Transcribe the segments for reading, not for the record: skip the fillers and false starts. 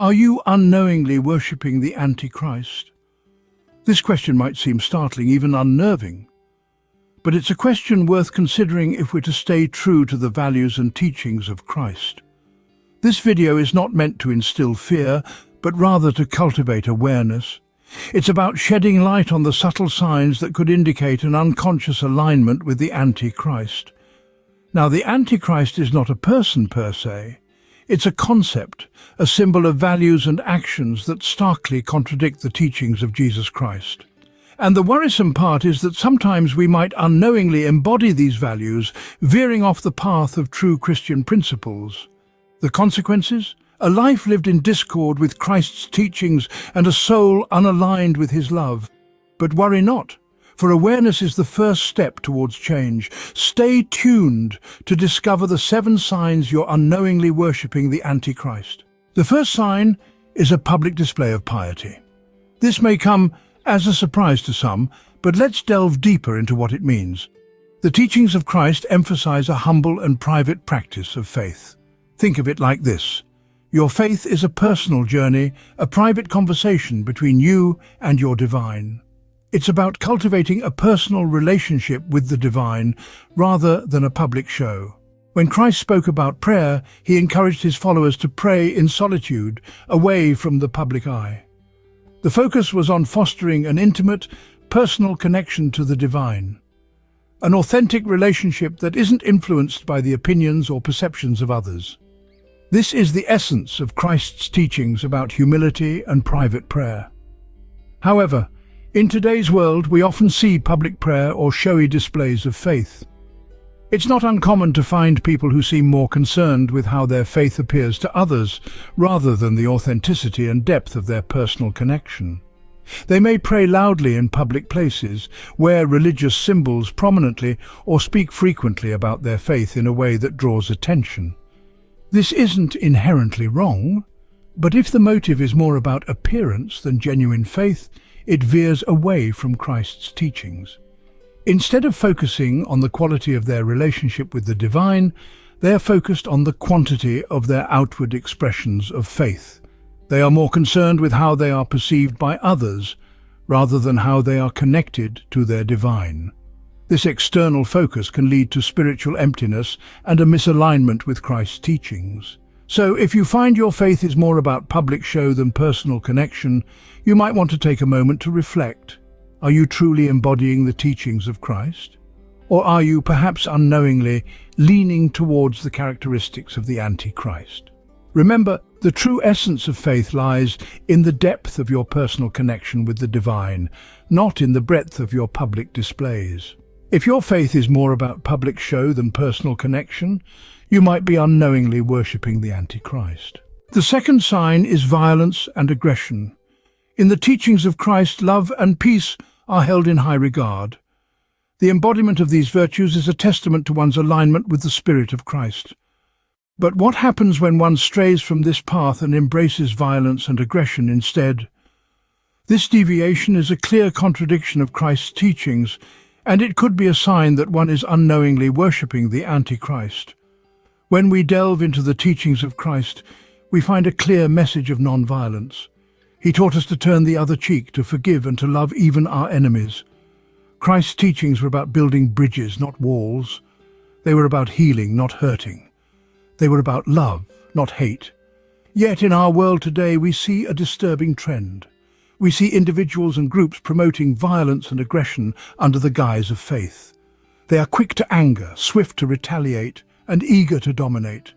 Are you unknowingly worshipping the AntiChrist? This question might seem startling, even unnerving, but it's a question worth considering if we're to stay true to the values and teachings of Christ. This video is not meant to instill fear, but rather to cultivate awareness. It's about shedding light on the subtle signs that could indicate an unconscious alignment with the Antichrist. Now, the Antichrist is not a person per se. It's a concept, a symbol of values and actions that starkly contradict the teachings of Jesus Christ. And the worrisome part is that sometimes we might unknowingly embody these values, veering off the path of true Christian principles. The consequences? A life lived in discord with Christ's teachings and a soul unaligned with his love. But worry not, for awareness is the first step towards change. Stay tuned to discover the 7 signs you're unknowingly worshipping the Antichrist. The first sign is a public display of piety. This may come as a surprise to some, but let's delve deeper into what it means. The teachings of Christ emphasize a humble and private practice of faith. Think of it like this. Your faith is a personal journey, a private conversation between you and your divine. It's about cultivating a personal relationship with the divine rather than a public show. When Christ spoke about prayer, he encouraged his followers to pray in solitude, away from the public eye. The focus was on fostering an intimate, personal connection to the divine, an authentic relationship that isn't influenced by the opinions or perceptions of others. This is the essence of Christ's teachings about humility and private prayer. However, in today's world, we often see public prayer or showy displays of faith. It's not uncommon to find people who seem more concerned with how their faith appears to others, rather than the authenticity and depth of their personal connection. They may pray loudly in public places, wear religious symbols prominently, or speak frequently about their faith in a way that draws attention. This isn't inherently wrong, but if the motive is more about appearance than genuine faith, it veers away from Christ's teachings. Instead of focusing on the quality of their relationship with the divine, they are focused on the quantity of their outward expressions of faith. They are more concerned with how they are perceived by others, rather than how they are connected to their divine. This external focus can lead to spiritual emptiness and a misalignment with Christ's teachings. So, if you find your faith is more about public show than personal connection, you might want to take a moment to reflect. Are you truly embodying the teachings of Christ? Or are you, perhaps unknowingly, leaning towards the characteristics of the Antichrist? Remember, the true essence of faith lies in the depth of your personal connection with the divine, not in the breadth of your public displays. If your faith is more about public show than personal connection, you might be unknowingly worshipping the Antichrist. The second sign is violence and aggression. In the teachings of Christ, love and peace are held in high regard. The embodiment of these virtues is a testament to one's alignment with the Spirit of Christ. But what happens when one strays from this path and embraces violence and aggression instead? This deviation is a clear contradiction of Christ's teachings, and it could be a sign that one is unknowingly worshipping the Antichrist. When we delve into the teachings of Christ, we find a clear message of non-violence. He taught us to turn the other cheek, to forgive and to love even our enemies. Christ's teachings were about building bridges, not walls. They were about healing, not hurting. They were about love, not hate. Yet in our world today we see a disturbing trend. We see individuals and groups promoting violence and aggression under the guise of faith. They are quick to anger, swift to retaliate, and eager to dominate.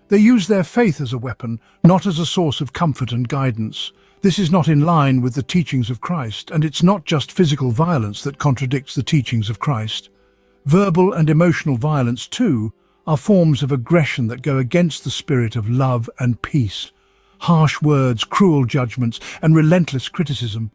They use their faith as a weapon, not as a source of comfort and guidance. This is not in line with the teachings of Christ, and it's not just physical violence that contradicts the teachings of Christ. Verbal and emotional violence, too, are forms of aggression that go against the spirit of love and peace. Harsh words, cruel judgments, and relentless criticism.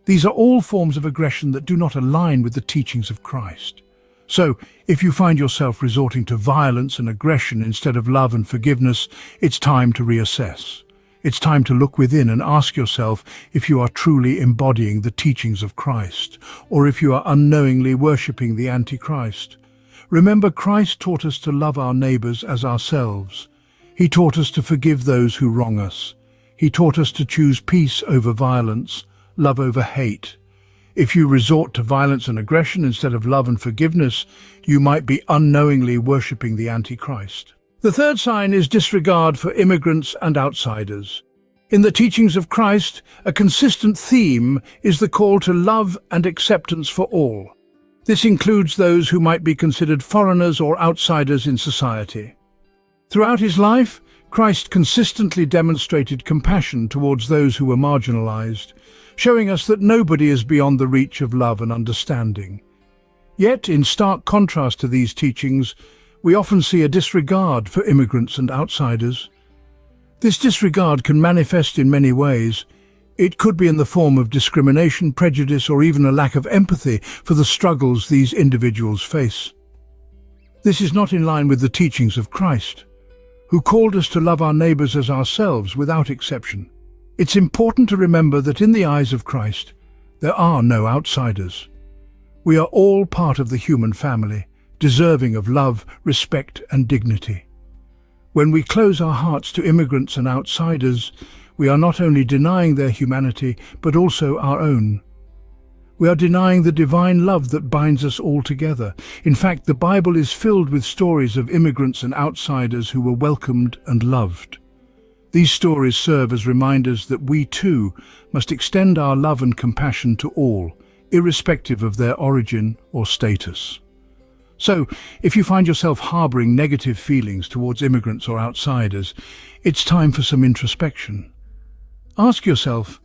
These are all forms of aggression that do not align with the teachings of Christ. So, if you find yourself resorting to violence and aggression instead of love and forgiveness, it's time to reassess. It's time to look within and ask yourself if you are truly embodying the teachings of Christ, or if you are unknowingly worshipping the Antichrist. Remember, Christ taught us to love our neighbors as ourselves. He taught us to forgive those who wrong us. He taught us to choose peace over violence, love over hate. If you resort to violence and aggression instead of love and forgiveness, you might be unknowingly worshipping the AntiChrist. The third sign is disregard for immigrants and outsiders. In the teachings of Christ, a consistent theme is the call to love and acceptance for all. This includes those who might be considered foreigners or outsiders in society. Throughout his life, Christ consistently demonstrated compassion towards those who were marginalized, showing us that nobody is beyond the reach of love and understanding. Yet, in stark contrast to these teachings, we often see a disregard for immigrants and outsiders. This disregard can manifest in many ways. It could be in the form of discrimination, prejudice, or even a lack of empathy for the struggles these individuals face. This is not in line with the teachings of Christ, who called us to love our neighbors as ourselves without exception. It's important to remember that in the eyes of Christ, there are no outsiders. We are all part of the human family, deserving of love, respect, and dignity. When we close our hearts to immigrants and outsiders, we are not only denying their humanity, but also our own. We are denying the divine love that binds us all together. In fact, the Bible is filled with stories of immigrants and outsiders who were welcomed and loved. These stories serve as reminders that we too must extend our love and compassion to all, irrespective of their origin or status. So, if you find yourself harboring negative feelings towards immigrants or outsiders, it's time for some introspection. Ask yourself,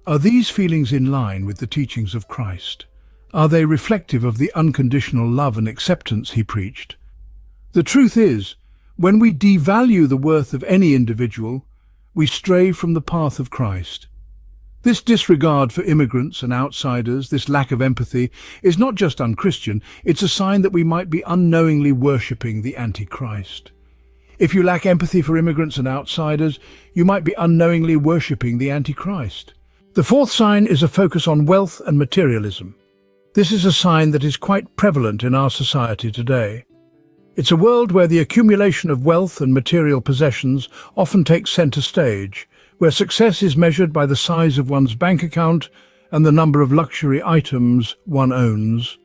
are these feelings in line with the teachings of Christ? Are they reflective of the unconditional love and acceptance he preached? The truth is, when we devalue the worth of any individual, we stray from the path of Christ. This disregard for immigrants and outsiders, this lack of empathy, is not just unchristian, it's a sign that we might be unknowingly worshipping the Antichrist. If you lack empathy for immigrants and outsiders, you might be unknowingly worshipping the Antichrist. The fourth sign is a focus on wealth and materialism. This is a sign that is quite prevalent in our society today. It's a world where the accumulation of wealth and material possessions often takes center stage, where success is measured by the size of one's bank account and the number of luxury items one owns.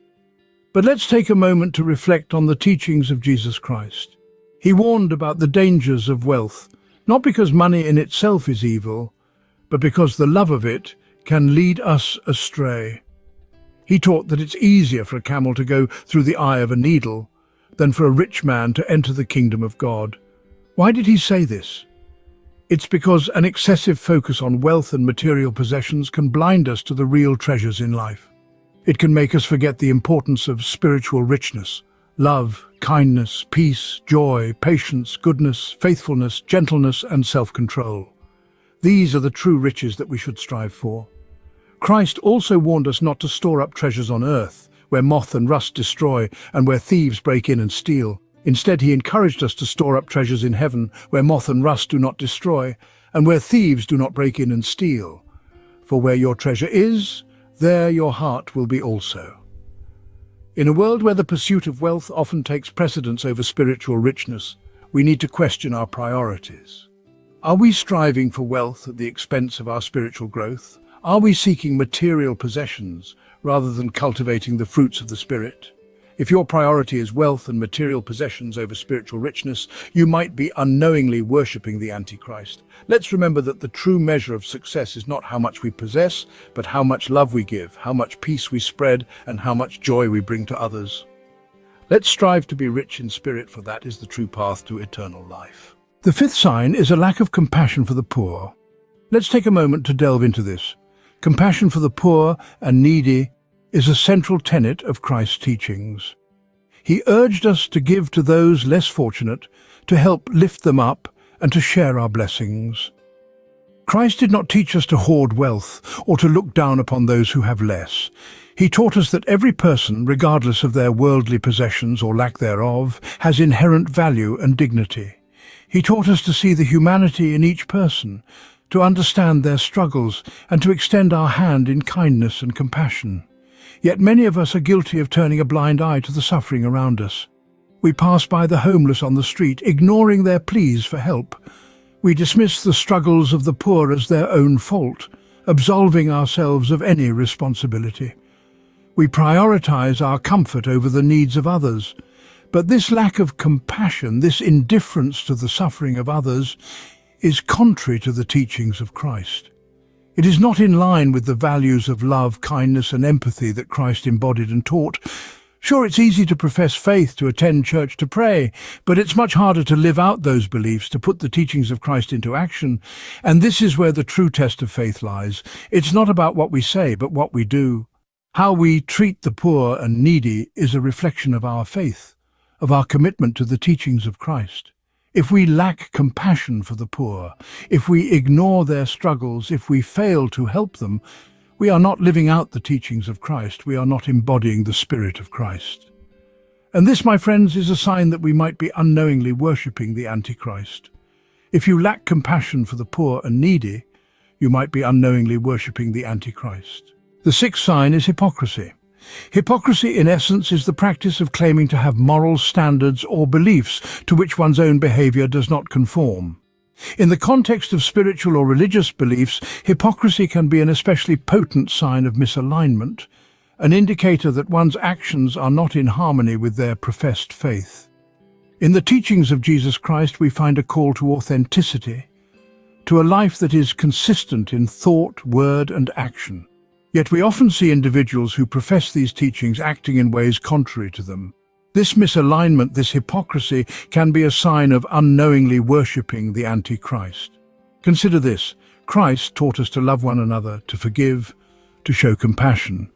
But let's take a moment to reflect on the teachings of Jesus Christ. He warned about the dangers of wealth, not because money in itself is evil, but because the love of it can lead us astray. He taught that it's easier for a camel to go through the eye of a needle than for a rich man to enter the kingdom of God. Why did he say this? It's because an excessive focus on wealth and material possessions can blind us to the real treasures in life. It can make us forget the importance of spiritual richness, love, kindness, peace, joy, patience, goodness, faithfulness, gentleness, and self-control. These are the true riches that we should strive for. Christ also warned us not to store up treasures on earth, where moth and rust destroy and where thieves break in and steal. Instead, he encouraged us to store up treasures in heaven, where moth and rust do not destroy, and where thieves do not break in and steal. For where your treasure is, there your heart will be also. In a world where the pursuit of wealth often takes precedence over spiritual richness, we need to question our priorities. Are we striving for wealth at the expense of our spiritual growth? Are we seeking material possessions rather than cultivating the fruits of the Spirit? If your priority is wealth and material possessions over spiritual richness, you might be unknowingly worshipping the Antichrist. Let's remember that the true measure of success is not how much we possess, but how much love we give, how much peace we spread, and how much joy we bring to others. Let's strive to be rich in spirit, for that is the true path to eternal life. The fifth sign is a lack of compassion for the poor. Let's take a moment to delve into this. Compassion for the poor and needy is a central tenet of Christ's teachings. He urged us to give to those less fortunate, to help lift them up, and to share our blessings. Christ did not teach us to hoard wealth or to look down upon those who have less. He taught us that every person, regardless of their worldly possessions or lack thereof, has inherent value and dignity. He taught us to see the humanity in each person, to understand their struggles, and to extend our hand in kindness and compassion. Yet many of us are guilty of turning a blind eye to the suffering around us. We pass by the homeless on the street, ignoring their pleas for help. We dismiss the struggles of the poor as their own fault, absolving ourselves of any responsibility. We prioritize our comfort over the needs of others. But this lack of compassion, this indifference to the suffering of others, is contrary to the teachings of Christ. It is not in line with the values of love, kindness and empathy that Christ embodied and taught. Sure, it's easy to profess faith, to attend church, to pray, but it's much harder to live out those beliefs, to put the teachings of Christ into action. And this is where the true test of faith lies. It's not about what we say, but what we do. How we treat the poor and needy is a reflection of our faith, of our commitment to the teachings of Christ. If we lack compassion for the poor, if we ignore their struggles, if we fail to help them, we are not living out the teachings of Christ. We are not embodying the Spirit of Christ. And this, my friends, is a sign that we might be unknowingly worshipping the AntiChrist. If you lack compassion for the poor and needy, you might be unknowingly worshipping the AntiChrist. The sixth sign is hypocrisy. Hypocrisy, in essence, is the practice of claiming to have moral standards or beliefs to which one's own behavior does not conform. In the context of spiritual or religious beliefs, hypocrisy can be an especially potent sign of misalignment, an indicator that one's actions are not in harmony with their professed faith. In the teachings of Jesus Christ, we find a call to authenticity, to a life that is consistent in thought, word, and action. Yet we often see individuals who profess these teachings acting in ways contrary to them. This misalignment, this hypocrisy, can be a sign of unknowingly worshipping the Antichrist. Consider this: Christ taught us to love one another, to forgive, to show compassion.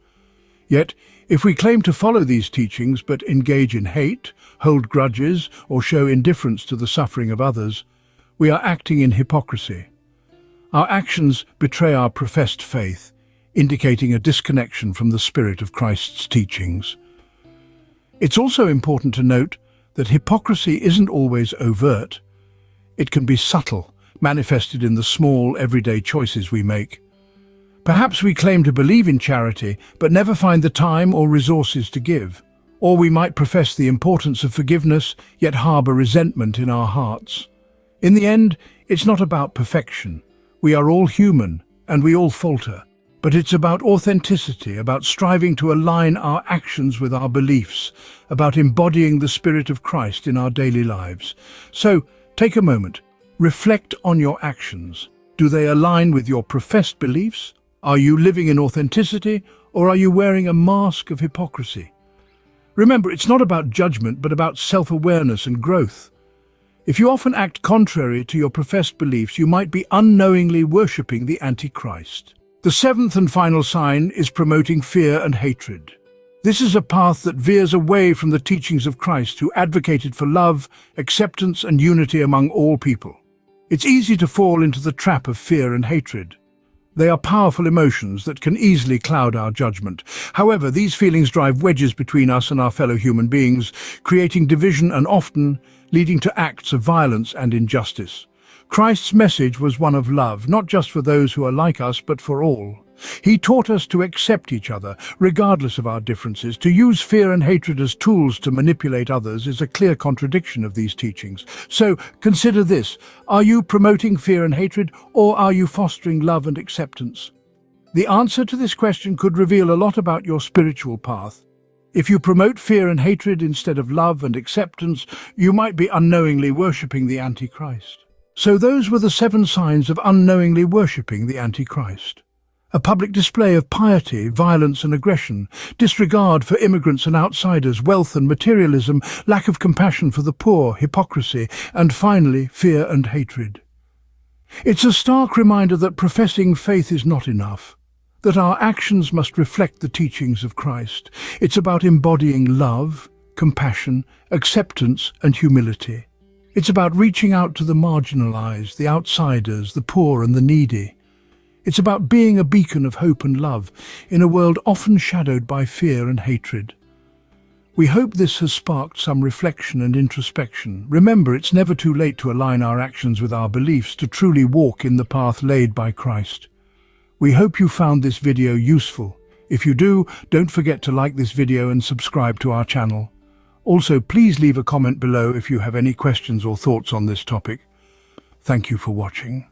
Yet, if we claim to follow these teachings but engage in hate, hold grudges, or show indifference to the suffering of others, we are acting in hypocrisy. Our actions betray our professed faith, indicating a disconnection from the spirit of Christ's teachings. It's also important to note that hypocrisy isn't always overt. It can be subtle, manifested in the small, everyday choices we make. Perhaps we claim to believe in charity, but never find the time or resources to give. Or we might profess the importance of forgiveness, yet harbor resentment in our hearts. In the end, it's not about perfection. We are all human, and we all falter. But it's about authenticity, about striving to align our actions with our beliefs, about embodying the Spirit of Christ in our daily lives. So, take a moment. Reflect on your actions. Do they align with your professed beliefs? Are you living in authenticity, or are you wearing a mask of hypocrisy? Remember, it's not about judgment, but about self-awareness and growth. If you often act contrary to your professed beliefs, you might be unknowingly worshipping the Antichrist. The seventh and final sign is promoting fear and hatred. This is a path that veers away from the teachings of Christ, who advocated for love, acceptance, and unity among all people. It's easy to fall into the trap of fear and hatred. They are powerful emotions that can easily cloud our judgment. However, these feelings drive wedges between us and our fellow human beings, creating division and often leading to acts of violence and injustice. Christ's message was one of love, not just for those who are like us, but for all. He taught us to accept each other, regardless of our differences. To use fear and hatred as tools to manipulate others is a clear contradiction of these teachings. So, consider this: are you promoting fear and hatred, or are you fostering love and acceptance? The answer to this question could reveal a lot about your spiritual path. If you promote fear and hatred instead of love and acceptance, you might be unknowingly worshipping the Antichrist. So those were the 7 signs of unknowingly worshipping the Antichrist. A public display of piety, violence and aggression, disregard for immigrants and outsiders, wealth and materialism, lack of compassion for the poor, hypocrisy, and finally, fear and hatred. It's a stark reminder that professing faith is not enough, that our actions must reflect the teachings of Christ. It's about embodying love, compassion, acceptance and humility. It's about reaching out to the marginalized, the outsiders, the poor and the needy. It's about being a beacon of hope and love in a world often shadowed by fear and hatred. We hope this has sparked some reflection and introspection. Remember, it's never too late to align our actions with our beliefs, to truly walk in the path laid by Christ. We hope you found this video useful. If you do, don't forget to like this video and subscribe to our channel. Also, please leave a comment below if you have any questions or thoughts on this topic. Thank you for watching.